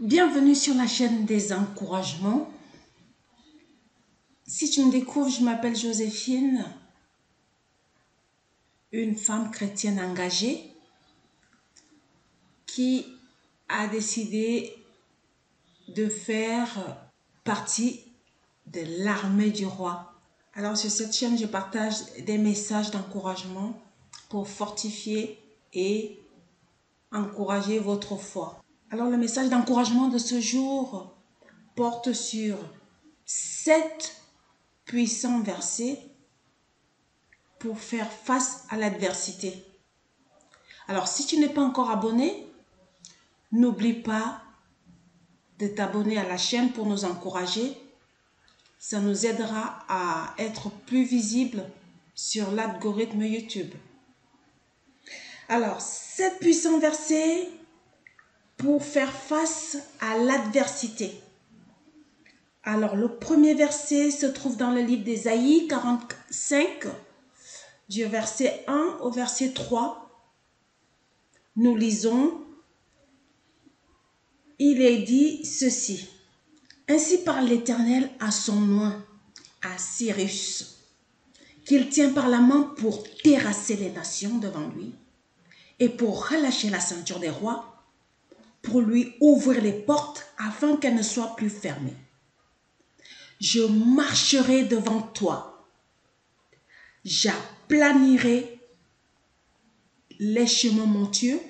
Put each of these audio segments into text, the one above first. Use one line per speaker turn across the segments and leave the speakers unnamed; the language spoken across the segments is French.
Bienvenue sur la chaîne des encouragements. Si tu me découvres, je m'appelle Joséphine, une femme chrétienne engagée qui a décidé de faire partie de l'armée du roi. Alors sur cette chaîne, je partage des messages d'encouragement pour fortifier et encourager votre foi. Alors le message d'encouragement de ce jour porte sur 7 puissants versets pour faire face à l'adversité. Alors si tu n'es pas encore abonné, n'oublie pas de t'abonner à la chaîne pour nous encourager. Ça nous aidera à être plus visible sur l'algorithme YouTube. Alors, 7 puissants versets pour faire face à l'adversité. Alors, le premier verset se trouve dans le livre d'Ésaïe 45, du verset 1 au verset 3. Nous lisons, il est dit ceci. Ainsi parle l'Éternel à son oint, à Cyrus, qu'il tient par la main pour terrasser les nations devant lui et pour relâcher la ceinture des rois, pour lui ouvrir les portes afin qu'elles ne soient plus fermées. Je marcherai devant toi, j'aplanirai les chemins montueux,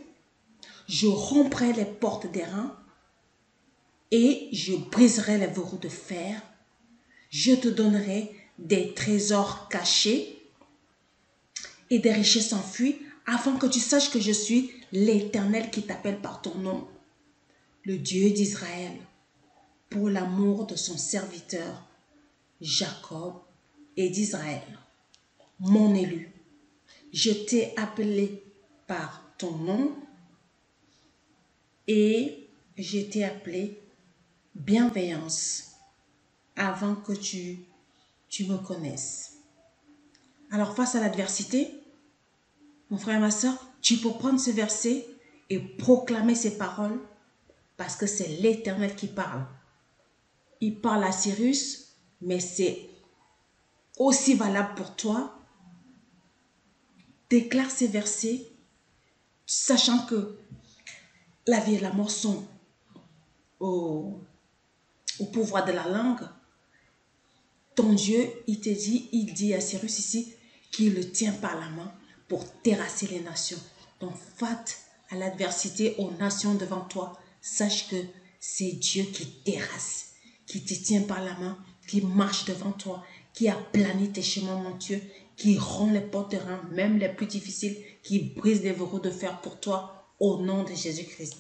je romprai les portes d'airain et je briserai les verrous de fer. Je te donnerai des trésors cachés et des richesses enfuies, afin que tu saches que je suis l'Éternel qui t'appelle par ton nom, le Dieu d'Israël, pour l'amour de son serviteur Jacob et d'Israël, mon élu. Je t'ai appelé par ton nom et je t'ai appelé bienveillance avant que tu me connaisses. Alors face à l'adversité, mon frère et ma soeur, tu peux prendre ce verset et proclamer ces paroles parce que c'est l'Éternel qui parle. Il parle à Cyrus, mais c'est aussi valable pour toi. Déclare ces versets, sachant que la vie et la mort sont au pouvoir de la langue. Ton Dieu, il dit à Cyrus ici qu'il le tient par la main pour terrasser les nations. Donc, face à l'adversité, aux nations devant toi, sache que c'est Dieu qui terrasse, qui te tient par la main, qui marche devant toi, qui aplanit tes chemins montueux, qui rompt les portes de reins, même les plus difficiles, qui brise les verrous de fer pour toi, au nom de Jésus-Christ.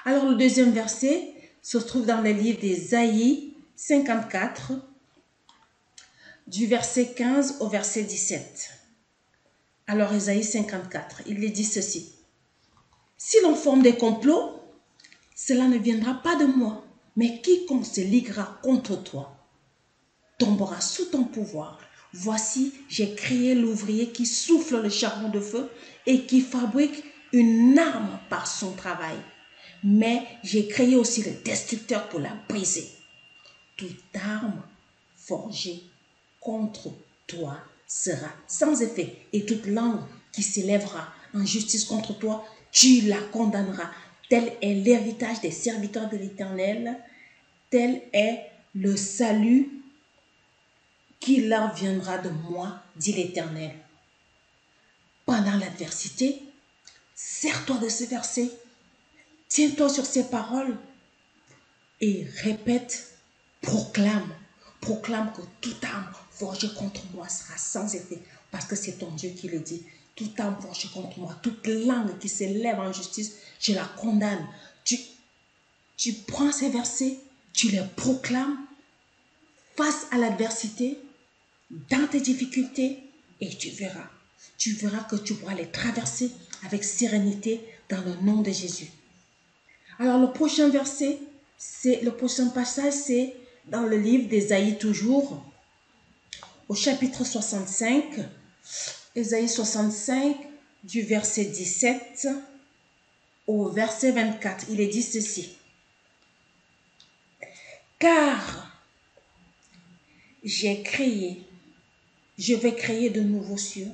Alors, le deuxième verset se trouve dans le livre d'Ésaïe 54, du verset 15 au verset 17. Alors, Ésaïe 54, il est dit ceci. Si l'on forme des complots, cela ne viendra pas de moi, mais quiconque se liguera contre toi tombera sous ton pouvoir. Voici, j'ai créé l'ouvrier qui souffle le charbon de feu et qui fabrique une arme par son travail. Mais j'ai créé aussi le destructeur pour la briser. Toute arme forgée contre toi sera sans effet, et toute langue qui s'élèvera en justice contre toi, tu la condamneras. Tel est l'héritage des serviteurs de l'Éternel, tel est le salut qui leur viendra de moi, dit l'Éternel. Pendant l'adversité, sers-toi de ce verset, tiens-toi sur ces paroles et répète, proclame que toute arme forgée contre moi sera sans effet, parce que c'est ton Dieu qui le dit. Toute arme forgée contre moi, toute langue qui s'élève en justice, je la condamne. Tu prends ces versets, tu les proclames face à l'adversité, dans tes difficultés, et tu verras que tu pourras les traverser avec sérénité dans le nom de Jésus. Alors le prochain verset, le prochain passage, c'est dans le livre d'Ésaïe toujours, au chapitre 65, Ésaïe 65, du verset 17 au verset 24. Il est dit ceci. Car je vais créer de nouveaux cieux,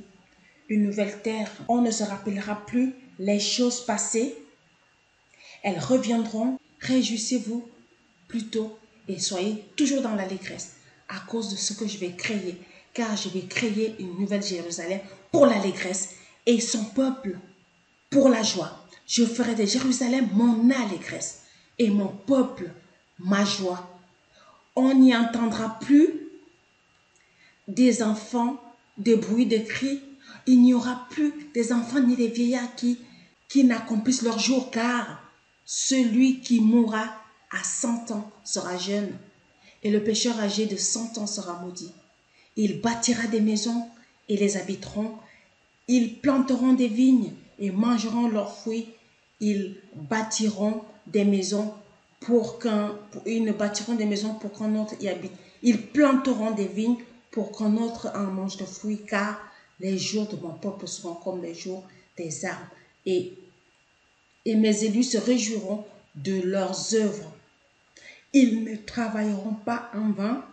une nouvelle terre. On ne se rappellera plus les choses passées. Elles reviendront. Réjouissez-vous plutôt et soyez toujours dans l'allégresse à cause de ce que je vais créer. Car je vais créer une nouvelle Jérusalem pour l'allégresse et son peuple pour la joie. Je ferai de Jérusalem mon allégresse et mon peuple ma joie. On n'y entendra plus des enfants, des bruits de cris. Il n'y aura plus des enfants ni des vieillards qui n'accomplissent leur jour, car celui qui mourra à 100 ans sera jeune, et le pécheur âgé de 100 ans sera maudit. Il bâtira des maisons et les habiteront. Ils planteront des vignes et mangeront leurs fruits. Ils bâtiront des maisons ils ne bâtiront des maisons pour qu'un autre y habite. Ils planteront des vignes pour qu'un autre en mange de fruits, car les jours de mon peuple seront comme les jours des arbres. Et mes élus se réjouiront de leurs œuvres. Ils ne travailleront pas en vain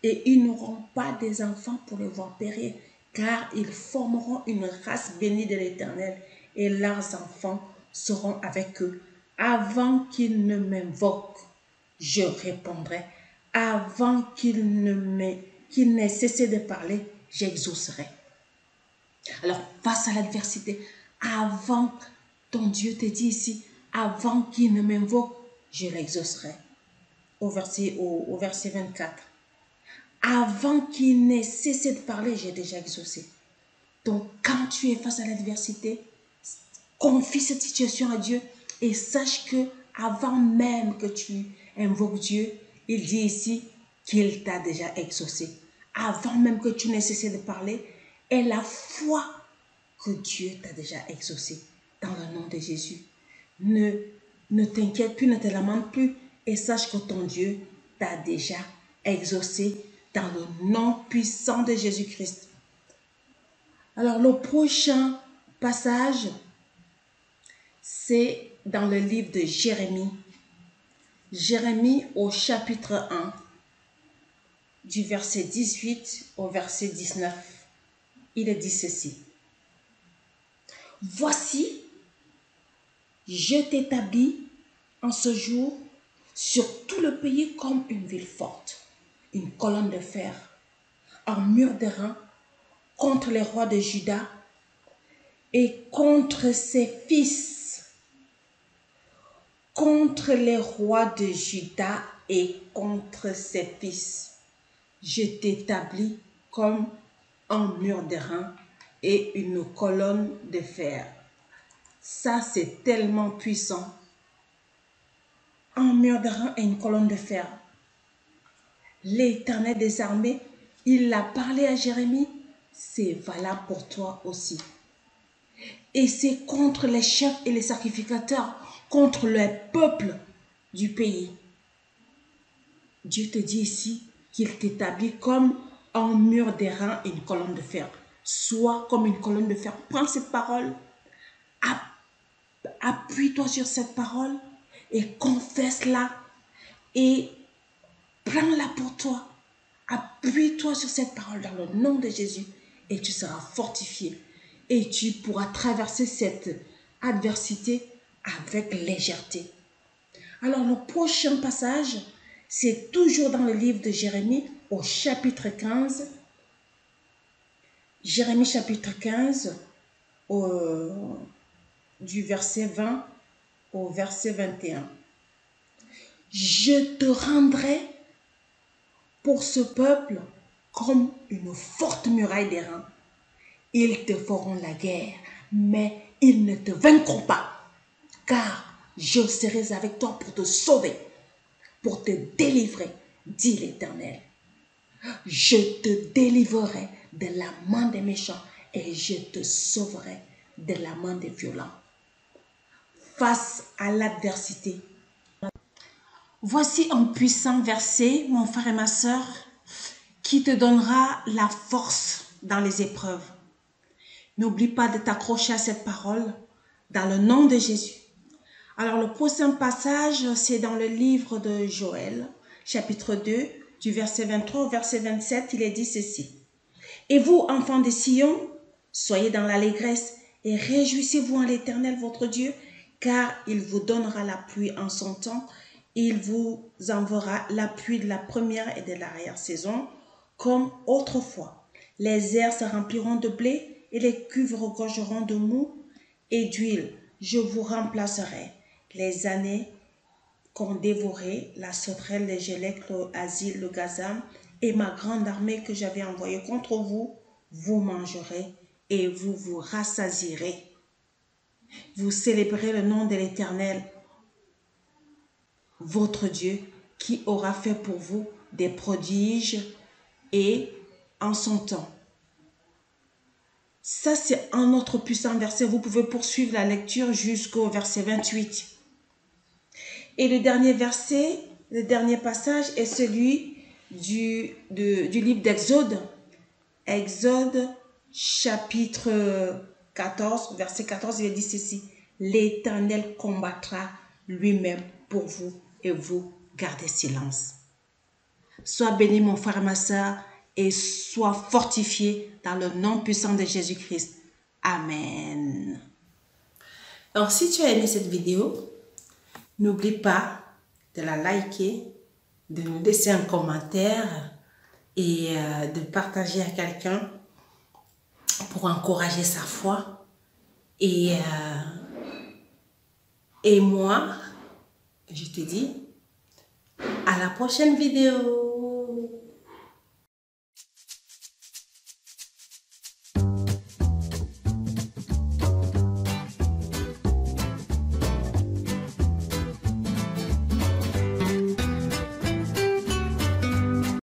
et ils n'auront pas des enfants pour les voir périr, car ils formeront une race bénie de l'Éternel et leurs enfants seront avec eux. Avant qu'ils ne m'invoquent, je répondrai. Avant qu'ils n'aient cessé de parler, j'exaucerai. Alors, face à l'adversité, avant, ton Dieu te dit ici, avant qu'il ne m'invoque, je l'exaucerai. Au verset 24. Avant qu'il n'ait cessé de parler, j'ai déjà exaucé. Donc, quand tu es face à l'adversité, confie cette situation à Dieu et sache que avant même que tu invoques Dieu, il dit ici qu'il t'a déjà exaucé. Avant même que tu n'aies cessé de parler, aie la foi que Dieu t'a déjà exaucé. Dans le nom de Jésus. Ne t'inquiète plus, ne te lamente plus et sache que ton Dieu t'a déjà exaucé dans le nom puissant de Jésus-Christ. Alors, le prochain passage, c'est dans le livre de Jérémie. Jérémie au chapitre 1, du verset 18 au verset 19. Il est dit ceci. Voici, je t'établis en ce jour sur tout le pays comme une ville forte, une colonne de fer, un mur d'airain contre les rois de Juda et contre ses fils, contre les rois de Juda et contre ses fils. Je t'établis comme un mur d'airain et une colonne de fer. Ça, c'est tellement puissant. Un mur d'airain et une colonne de fer. L'Éternel des armées, il l'a parlé à Jérémie, c'est valable pour toi aussi. Et c'est contre les chefs et les sacrificateurs, contre le peuple du pays. Dieu te dit ici qu'il t'établit comme un mur d'airain et une colonne de fer. Sois comme une colonne de fer. Prends cette parole, appuie-toi sur cette parole et confesse-la et prends-la pour toi. Appuie-toi sur cette parole dans le nom de Jésus et tu seras fortifié et tu pourras traverser cette adversité avec légèreté. Alors le prochain passage, c'est toujours dans le livre de Jérémie au chapitre 15. Jérémie chapitre 15 du verset 20 au verset 21. Je te rendrai pour ce peuple comme une forte muraille d'airain. Ils te feront la guerre, mais ils ne te vaincront pas, car je serai avec toi pour te sauver, pour te délivrer, dit l'Éternel. Je te délivrerai de la main des méchants et je te sauverai de la main des violents. Face à l'adversité. Voici un puissant verset, mon frère et ma sœur, qui te donnera la force dans les épreuves. N'oublie pas de t'accrocher à cette parole dans le nom de Jésus. Alors le prochain passage, c'est dans le livre de Joël, chapitre 2, du verset 23 au verset 27, il est dit ceci. Et vous, enfants de Sion, soyez dans l'allégresse et réjouissez-vous en l'Éternel votre Dieu, car il vous donnera la pluie en son temps, il vous enverra la pluie de la première et de l'arrière-saison, comme autrefois. Les airs se rempliront de blé et les cuves regorgeront de mou et d'huile. Je vous remplacerai. Les années qu'ont dévoré la sauterelle, les gélèques, le asile, le gazam et ma grande armée que j'avais envoyée contre vous, vous mangerez et vous vous rassasierez. Vous célébrerez le nom de l'Éternel, votre Dieu, qui aura fait pour vous des prodiges et en son temps. Ça, c'est un autre puissant verset. Vous pouvez poursuivre la lecture jusqu'au verset 28. Et le dernier verset, le dernier passage est celui du livre d'Exode. Exode chapitre 14, verset 14, il est dit ceci. L'Éternel combattra lui-même pour vous et vous gardez silence. Sois béni mon frère et ma soeur et sois fortifié dans le nom puissant de Jésus-Christ. Amen. Alors si tu as aimé cette vidéo, n'oublie pas de la liker, de nous laisser un commentaire et de partager à quelqu'un pour encourager sa foi. Et moi, je te dis à la prochaine vidéo.